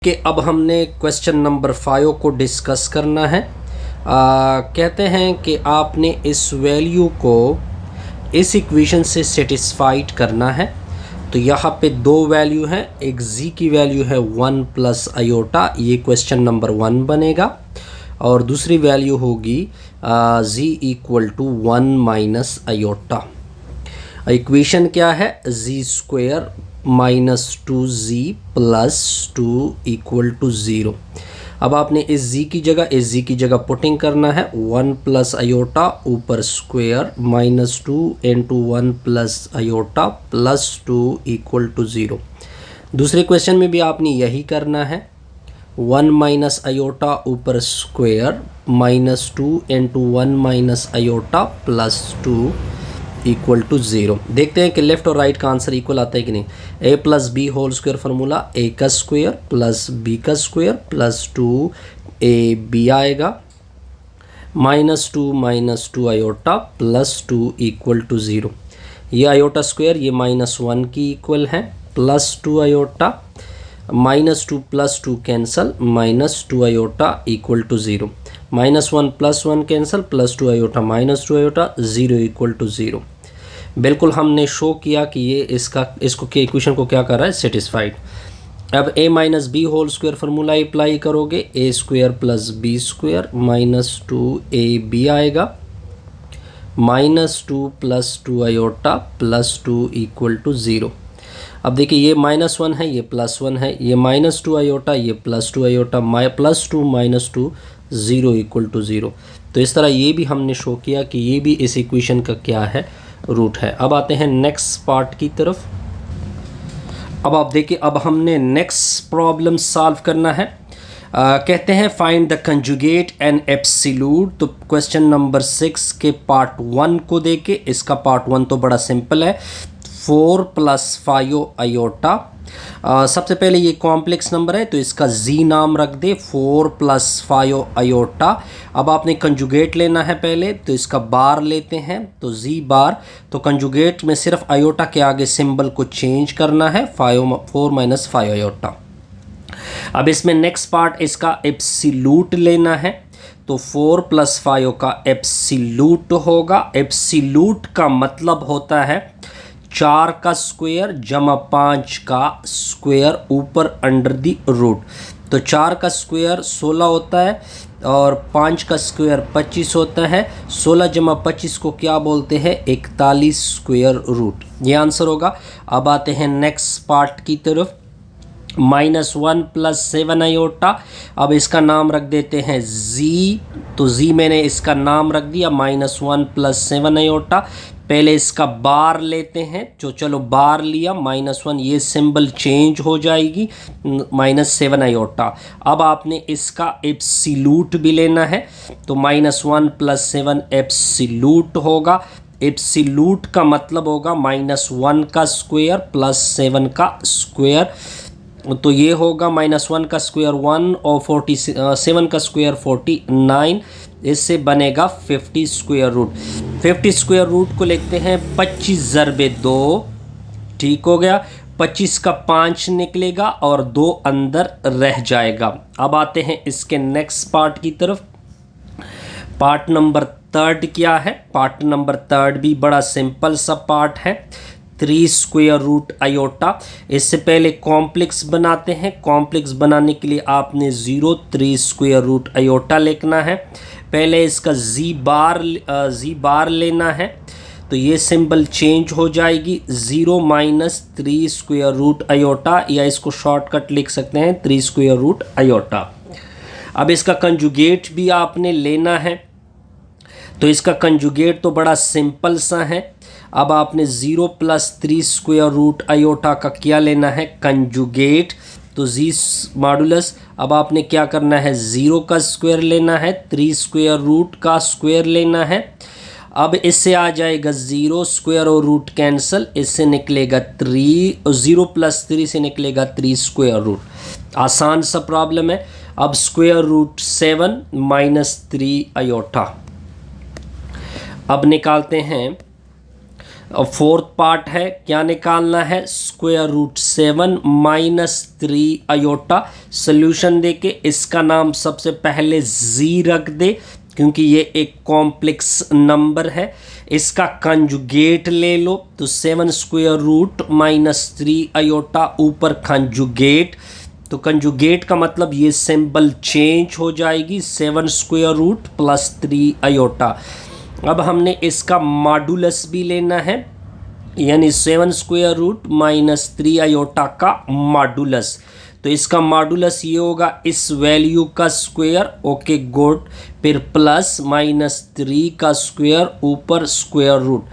कि अब हमने क्वेश्चन नंबर 5 को डिस्कस करना है। कहते हैं कि आपने इस वैल्यू को इस इक्वेशन से सेटिस्फाइड करना है। तो यहाँ पे दो वैल्यू हैं, एक z की वैल्यू है 1 प्लस आयोटा, ये क्वेश्चन नंबर 1 बनेगा, और दूसरी वैल्यू होगी z equal to 1 minus iota. Equation क्या है? z square minus 2z plus 2 equal to 0। अब आपने इस z की जगह पुटिंग करना है। 1 प्लस आयोटा ऊपर square minus 2 into 1 plus iota plus 2 equal to 0। दूसरे क्वेश्चन में भी आपने यही करना है। 1 माइनस आयोटा ऊपर square minus 2 into 1 minus iota plus 2 equal to 0। देखते हैं कि लेफ्ट और राइट का आंसर इक्वल आता है कि नहीं। a plus b whole square formula a का स्क्वायर प्लस b का स्क्वायर प्लस 2ab आएगा, minus 2 iota plus 2 equal to 0। ये आयोटा स्क्वायर ये -1 की इक्वल है, plus 2 iota -2 plus 2 cancel, -2 iota equal to 0। -1 plus 1 cancel, plus 2 iota -2 iota, 0 equal to 0। बिल्कुल हमने show किया कि ये इसको के इक्वेशन को क्या कर रहा है, सेटिस्फाइड। अब a minus b whole square formula apply करोगे, a square plus b square minus 2ab आएगा, -2 plus 2 iota plus 2 equal to 0। अब देखिए ये -1 है, ये +1 है, ये -2 आयोटा, ये +2 आयोटा, +2 -2 0 इक्वल टू 0। तो इस तरह ये भी हमने शो किया कि ये भी इस इक्वेशन का क्या है, रूट है। अब आते हैं नेक्स्ट पार्ट की तरफ। अब आप देखिए, अब हमने नेक्स्ट प्रॉब्लम सॉल्व करना है। कहते हैं find the conjugate and absolute. तो क्वेश्चन नंबर 6 के पार्ट 1 को देखे, इसका पार्ट 1 तो बड़ा सिंपल है, 4 प्लस 5 आयोटा। सबसे पहले ये कॉम्प्लेक्स नंबर है तो इसका z नाम रख दे, 4 प्लस 5 आयोटा। अब आपने कंजुगेट लेना है पहले, तो इसका बार लेते हैं, तो z बार। तो कंजुगेट में सिर्फ आयोटा के आगे सिंबल को चेंज करना है, 4 माइनस 5 आयोटा। अब इसमें नेक्स्ट पार्ट इसका एब्सोल्यूट लेना है, तो 4 प्लस 5 का एब्सोल्यूट होगा। एब्सोल्यूट का मतलब होता है 4 का स्क्वायर जमा 5 का स्क्वायर ऊपर अंडर दी रूट। तो 4 का स्क्वायर 16 होता है और 5 का स्क्वायर 25 होता है। 16 जमा 25 को क्या बोलते हैं, 41 स्क्वायर रूट। ये आंसर होगा। अब आते हैं नेक्स्ट पार्ट की तरफ। -1 प्लस 7 आयोटा। अब इसका नाम रख देते हैं z, तो z मैंने इसका नाम रख दिया, -1 प्लस 7 आयोटा। पहले इसका बार लेते हैं, जो चलो बार लिया, -1, ये सिंबल चेंज हो जाएगी, -7 आयोटा। अब आपने इसका एब्सोल्यूट भी लेना है, तो -1 प्लस 7 एब्सोल्यूट होगा। एब्सोल्यूट का मतलब होगा -1 का स्क्वायर प्लस 7 का स्क्वायर। तो ये होगा -1 का स्क्वायर 1 और 7 का स्क्वायर 49। इससे बनेगा 50 स्क्वायर रूट। 50 स्क्वायर रूट को लिखते हैं 25 ज़रबे 2, ठीक हो गया। 25 का 5 निकलेगा और 2 अंदर रह जाएगा। अब आते हैं इसके नेक्स्ट पार्ट की तरफ। पार्ट नंबर 3 क्या है? पार्ट नंबर 3 भी बड़ा सिंपल सा पार्ट है, 3 स्क्वायर रूट आयोटा। इससे पहले कॉम्प्लेक्स बनाते हैं। कॉम्प्लेक्स बनाने के लिए आपने 3 स्क्वायर रूट आयोटा लिखना है। पहले इसका z बार लेना है, तो ये सिंबल चेंज हो जाएगी, 0 माइनस 3 स्क्वायर रूट आयोटा, या इसको शॉर्टकट लिख सकते हैं 3 स्क्वायर रूट आयोटा। अब इसका कंजुगेट भी आपने लेना है, तो इसका कंजुगेट तो बड़ा सिंपल सा है। अब आपने 0 प्लस 3 स्क्वायर रूट आयोटा का क्या लेना है, कंजुगेट, तो z मॉडुलस। अब आपने क्या करना है, 0 का स्क्वायर लेना है, 3 स्क्वायर रूट का स्क्वायर लेना है। अब इससे आ जाएगा 0, स्क्वायर और रूट कैंसल, इससे निकलेगा 3, 0 प्लस 3 से निकलेगा 3 स्क्वायर रूट। आसान सा प्रॉब्लम है। अब स्क्वायर रूट 7 माइनस 3 आयोटा। अब निकालते हैं, और फोर्थ पार्ट है, क्या निकालना है, square root 7 minus 3 iota. Solution देके इसका नाम सबसे पहले जी रख दे क्योंकि ये एक कॉम्प्लेक्स नंबर है। इसका कंजुगेट ले लो तो 7 स्क्वायर रूट माइनस 3 आयोटा ऊपर कंजुगेट, तो कंजुगेट का मतलब ये सिंबल चेंज हो जाएगी 7 स्क्वायर रूट प्लस 3 आयोटा। अब हमने इसका मॉडुलस भी लेना है यानी 7 स्क्वायर रूट माइनस 3 आयोटा का मॉडुलस। तो इसका मॉडुलस ये होगा इस वैल्यू का स्क्वायर, ओके गुड, फिर प्लस माइनस 3 का स्क्वायर ऊपर स्क्वायर रूट।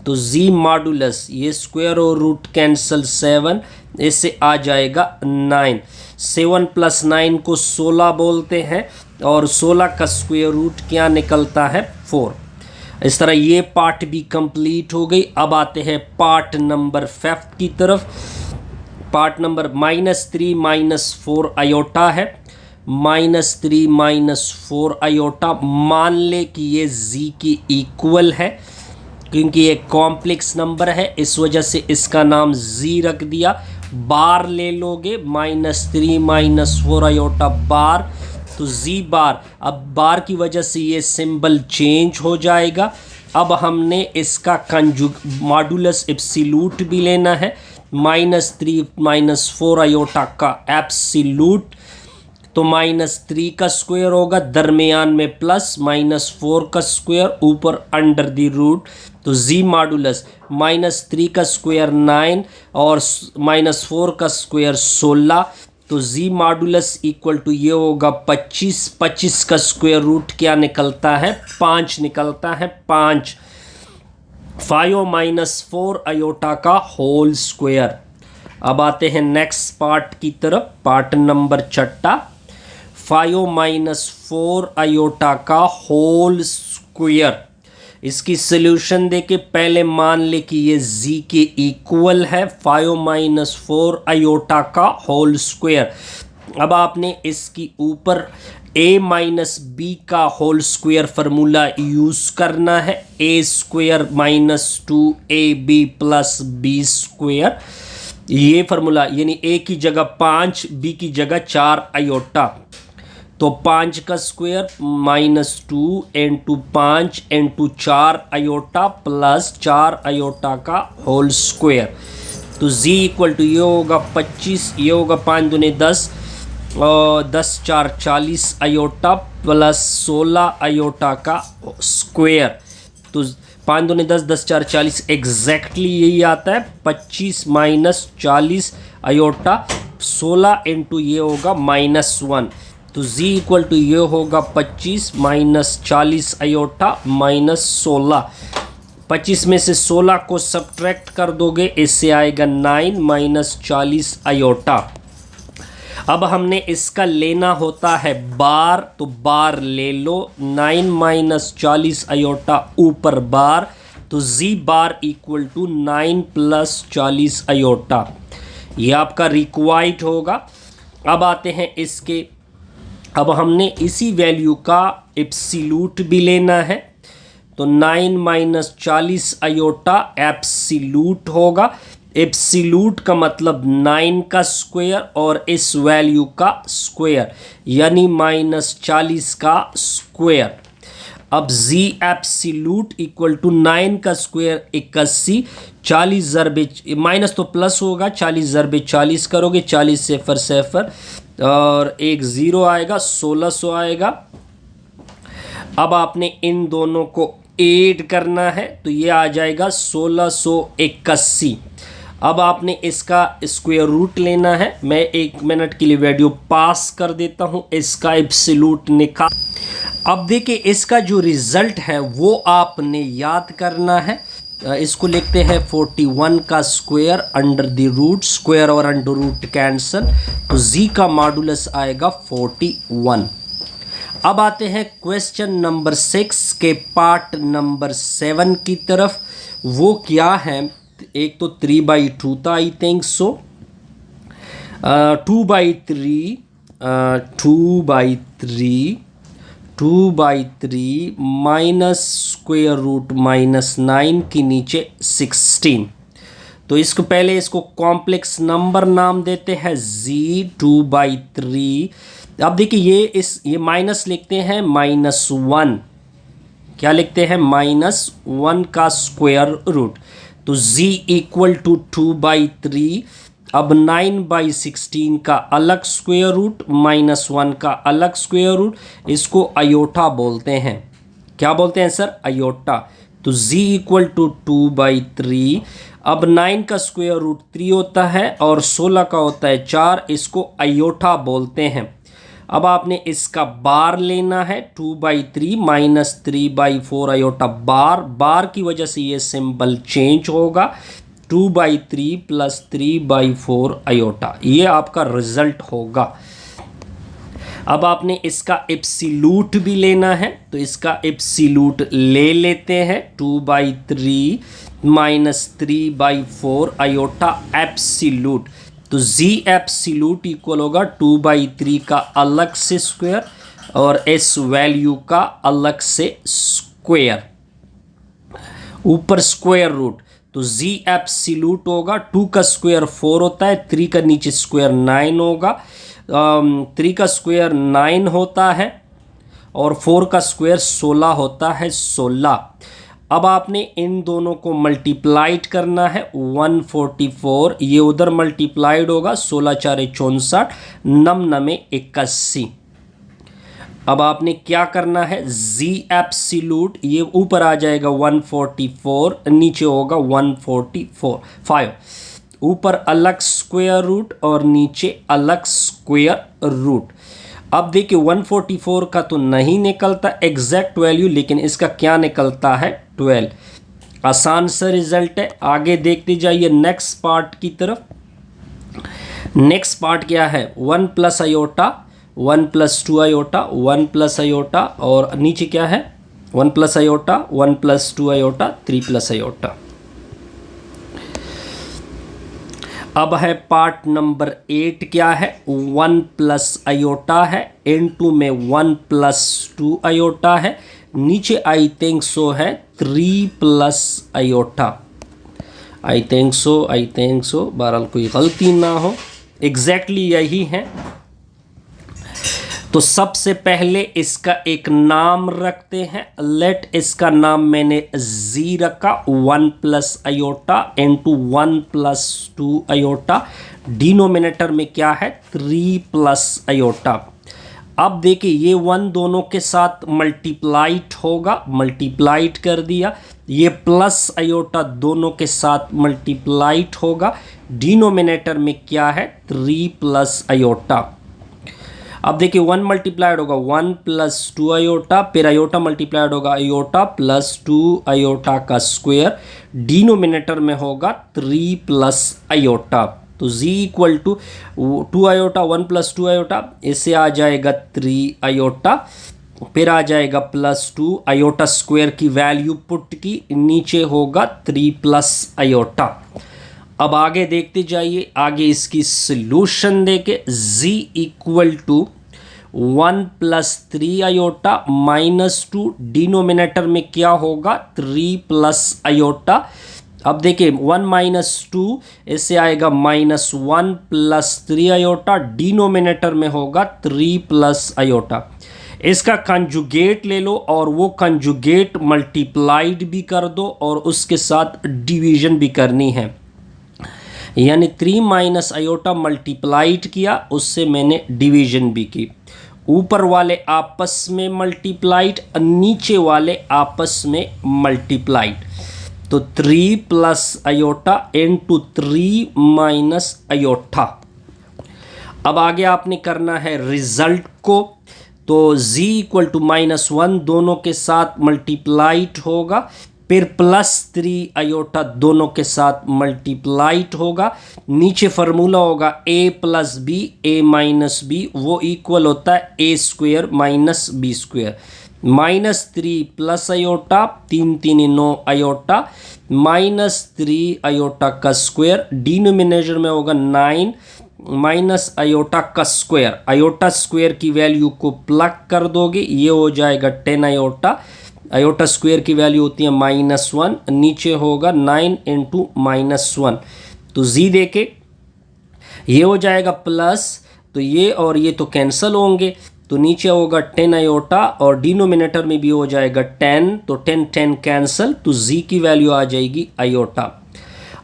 तो जी मॉडुलस ये स्क्वायर और रूट कैंसल 7, इससे आ जाएगा 9। 7 प्लस 9 को 16 बोलते हैं और 16 का स्क्वायर रूट क्या निकलता है 4। इस तरह ये पार्ट भी कंप्लीट हो गई। अब आते हैं पार्ट नंबर 5 की तरफ। पार्ट नंबर -3 - 4 आयोटा है। -3 - 4 आयोटा मान ले कि ये जी की इक्वल है क्योंकि ये कॉम्प्लेक्स नंबर है, इस वजह से इसका नाम जी रख दिया। बार ले लोगे -3 - 4 आयोटा बार, तो जी बार। अब बार की वजह से ये सिंबल चेंज हो जाएगा। अब हमने इसका मॉडुलस एब्सोल्यूट भी लेना है, -3 - 4 आयोटा का एब्सोल्यूट। तो -3 का स्क्वायर होगा, दरमियान में प्लस, -4 का स्क्वायर ऊपर अंडर द रूट। तो जी मॉडुलस -3 का स्क्वायर 9 और -4 का स्क्वायर 16। तो जी मॉडुलस इक्वल टू ये होगा 25। 25 का स्क्वायर रूट क्या निकलता है 5 निकलता है 5। 5 - 4 आयोटा का होल स्क्वायर। अब आते हैं नेक्स्ट पार्ट की तरफ, पार्ट नंबर 6। 5 - 4 आयोटा का होल स्क्वायर। इसकी सोल्यूशन देके पहले मान ले कि ये जी के इक्वल है 5 - 4 आयोटा का होल स्क्वायर। अब आपने इसकी ऊपर a - b का होल स्क्वायर फार्मूला यूज़ करना है। a square -2ab plus b square, ये फार्मूला यानी a की जगह 5, b की जगह 4 आयोटा। तो 5 का square -2 into 5 into 4 iota plus 4 iota का होल स्क्वायर। तो z इक्वल टू ये होगा 25, ये होगा 5 दूनी 10 और 10 4 40 आयोटा प्लस 16 आयोटा का स्क्वायर। तो 5 दूनी 10, 10 4 40 एग्जैक्टली यही आता है। 25 - 40 आयोटा 16 इंटू ये होगा -1। तो z इक्वल टू ये होगा 25 - 40 आयोटा -16। 25 में से 16 को सब्ट्रैक्ट कर दोगे, इससे आएगा 9 - 40 आयोटा। अब हमने इसका लेना होता है बार, तो बार ले लो 9 - 40 आयोटा ऊपर बार। तो z bar equal to 9 + 40 iota, ये आपका रिक्वायर्ड होगा। अब आते हैं इसके, अब हमने इसी वैल्यू का एब्सोल्यूट भी लेना है। तो 9 - 40 आयोटा एब्सोल्यूट होगा। एब्सोल्यूट का मतलब 9 का स्क्वायर और इस वैल्यू का स्क्वायर यानी -40 का स्क्वायर। अब z एब्सोल्यूट इक्वल टू 9 का स्क्वायर 81, 40 ज़रबे माइनस तो प्लस होगा, 40 ज़रबे 40 करोगे, 40 सेफर और एक 0 आएगा, 1600 आएगा। अब आपने इन दोनों को ऐड करना है तो ये आ जाएगा 1681। अब आपने इसका स्क्वायर रूट लेना है। मैं 1 मिनट के लिए वीडियो पास कर देता हूँ, इसका एब्सोल्यूट निकाल। अब देखिए इसका जो रिजल्ट है वो आपने याद करना है। इसको लिखते हैं 41 का square under the root, square और अंडर रूट कैंसल, तो z का मॉडुलस आएगा 41। अब आते हैं क्वेश्चन नंबर 6 के पार्ट नंबर 7 की तरफ। वो क्या है, एक तो 3/2 था I think so, 2/3 minus square root -9 के नीचे 16। तो इसको पहले इसको कॉम्प्लेक्स नंबर नाम देते हैं z2/3। अब देखिए ये माइनस लिखते हैं -1, क्या लिखते हैं -1 का स्क्वायर रूट। तो z इक्वल टू 2/3। अब 9/16 का अलग स्क्वायर रूट, -1 का अलग स्क्वायर रूट, इसको अयोटा बोलते हैं। क्या बोलते हैं सर? अयोटा। तो z इक्वल टू 2/3। अब 9 का स्क्वायर रूट 3 होता है और 16 का होता है 4, इसको अयोटा बोलते हैं। अब आपने इसका बार लेना है, 2/3 -3/4 अयोटा बार। बार की वजह से ये सिंबल चेंज होगा, 2/3 + 3/4 अयोटा, ये आपका रिजल्ट होगा। अब आपने इसका एब्सोल्यूट भी लेना है, तो इसका एब्सोल्यूट ले लेते हैं, 2/3 -3/4 अयोटा एब्सोल्यूट। तो z एब्सोल्यूट इक्वल होगा 2/3 का अलग से स्क्वायर और इस वैल्यू का अलग से स्क्वायर, ऊपर स्क्वायर रूट। तो z एब्सोल्यूट होगा, 2 का स्क्वायर 4 होता है, 3 का नीचे स्क्वायर 9 होगा। 3 का स्क्वायर 9 होता है और 4 का स्क्वायर 16 होता है, 16। अब आपने इन दोनों को मल्टीप्लाइड करना है, 144 ये उधर मल्टीप्लाइड होगा, 16 × 4 = 64, 9 × 9 = 81। अब आपने क्या करना है, z एब्सोल्यूट ये ऊपर आ जाएगा 144, नीचे होगा 145, ऊपर अलग स्क्वायर रूट और नीचे अलग स्क्वायर रूट। अब देखिए 144 का तो नहीं निकलता एग्जैक्ट वैल्यू, लेकिन इसका क्या निकलता है, 12। आसान सा रिजल्ट है। आगे देखते जाइए नेक्स्ट पार्ट की तरफ। नेक्स्ट पार्ट क्या है, 1 + अयोटा, 1 + 2 अयोटा, 1 + अयोटा, और नीचे क्या है, 1 + अयोटा, 1 + 2 अयोटा, 3 + अयोटा। अब है पार्ट नंबर 8, क्या है, 1 + अयोटा है, N2 में 1 + 2 अयोटा है, नीचे आई थिंक सो है 3 + अयोटा, आई थिंक सो, बहरहाल कोई गलती ना हो, एग्जैक्टली यही है। तो सबसे पहले इसका एक नाम रखते हैं, लेट इसका नाम मैंने z रखा, 1 + अयोटा N2 1 + 2 अयोटा, डिनोमिनेटर में क्या है, 3 + अयोटा। अब देखिए ये 1 दोनों के साथ मल्टीप्लाइड होगा, मल्टीप्लाइड कर दिया, ये प्लस अयोटा दोनों के साथ मल्टीप्लाइड होगा, डिनोमिनेटर में क्या है, 3 + अयोटा। अब देखिए 1 मल्टीप्लाइड होगा 1 + 2 अयोटा, फिर अयोटा मल्टीप्लाइड होगा अयोटा + 2 अयोटा का स्क्वायर, डिनोमिनेटर में होगा 3 + अयोटा। तो z equal to 2 iota 1 + 2 iota, इससे आ जाएगा 3 अयोटा, फिर आ जाएगा +2 अयोटा स्क्वायर की वैल्यू पुट की, नीचे होगा 3 + अयोटा। अब आगे देखते जाइए, आगे इसकी सॉल्यूशन देके z equal to 1 + 3 iota -2, denominator में क्या होगा, 3 + अयोटा। अब देखिए 1 - 2, इससे आएगा -1 + 3 अयोटा, डिनोमिनेटर में होगा 3 + अयोटा। इसका कंजुगेट ले लो और वो कंजुगेट मल्टीप्लाइड भी कर दो और उसके साथ डिवीजन भी करनी है, यानी 3 - अयोटा मल्टीप्लाइड किया, उससे मैंने डिवीजन भी की, ऊपर वाले आपस में मल्टीप्लाइड, नीचे वाले आपस में मल्टीप्लाइड। तो 3 + अयोटा N2 3 - अयोटा। अब आगे आपने करना है रिजल्ट को, तो z इक्वल टू -1 दोनों के साथ मल्टीप्लाइड होगा, फिर +3 अयोटा दोनों के साथ मल्टीप्लाइड होगा, नीचे फार्मूला होगा a + b, a - b, वो इक्वल होता है a² - b², -3 + iota, 3 × 3 = 9 iota, -3 iota का स्क्वायर, डिनोमिनेटर में होगा 9 माइनस अयोटा का स्क्वायर, अयोटा स्क्वायर की वैल्यू को प्लग कर दोगे, ये हो जाएगा 10 अयोटा, आयोटा स्क्वायर की वैल्यू होती है -1, नीचे होगा 9 इंटू -1, तो z देके ये हो जाएगा प्लस, तो ये और ये तो कैंसिल होंगे, तो नीचे होगा 10 आयोटा और डिनोमिनेटर में भी हो जाएगा 10, तो 10 10 कैंसिल, तो z की वैल्यू आ जाएगी आयोटा।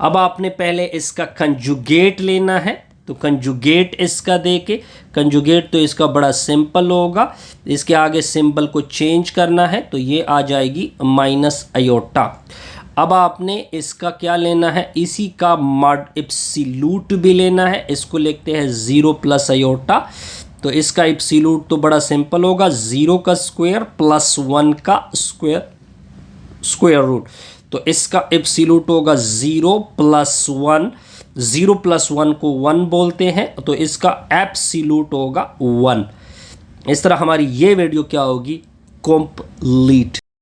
अब आपने पहले इसका कंजुगेट लेना है, तो कंजुगेट इसका देके, कंजुगेट तो इसका बड़ा सिंपल होगा, इसके आगे सिंबल को चेंज करना है, तो ये आ जाएगी माइनस आयोटा। अब आपने इसका क्या लेना है, इसी का मॉड एब्सोल्यूट भी लेना है, इसको लिखते हैं 0 प्लस आयोटा, तो इसका एब्सोल्यूट तो बड़ा सिंपल होगा, 0 का स्क्वायर प्लस 1 का स्क्वायर रूट, तो इसका एब्सोल्यूट होगा 0 प्लस 1, 0 प्लस 1 को 1 बोलते हैं, तो इसका एब्सोल्यूट होगा 1। इस तरह हमारी ये वीडियो क्या होगी, कंप्लीट।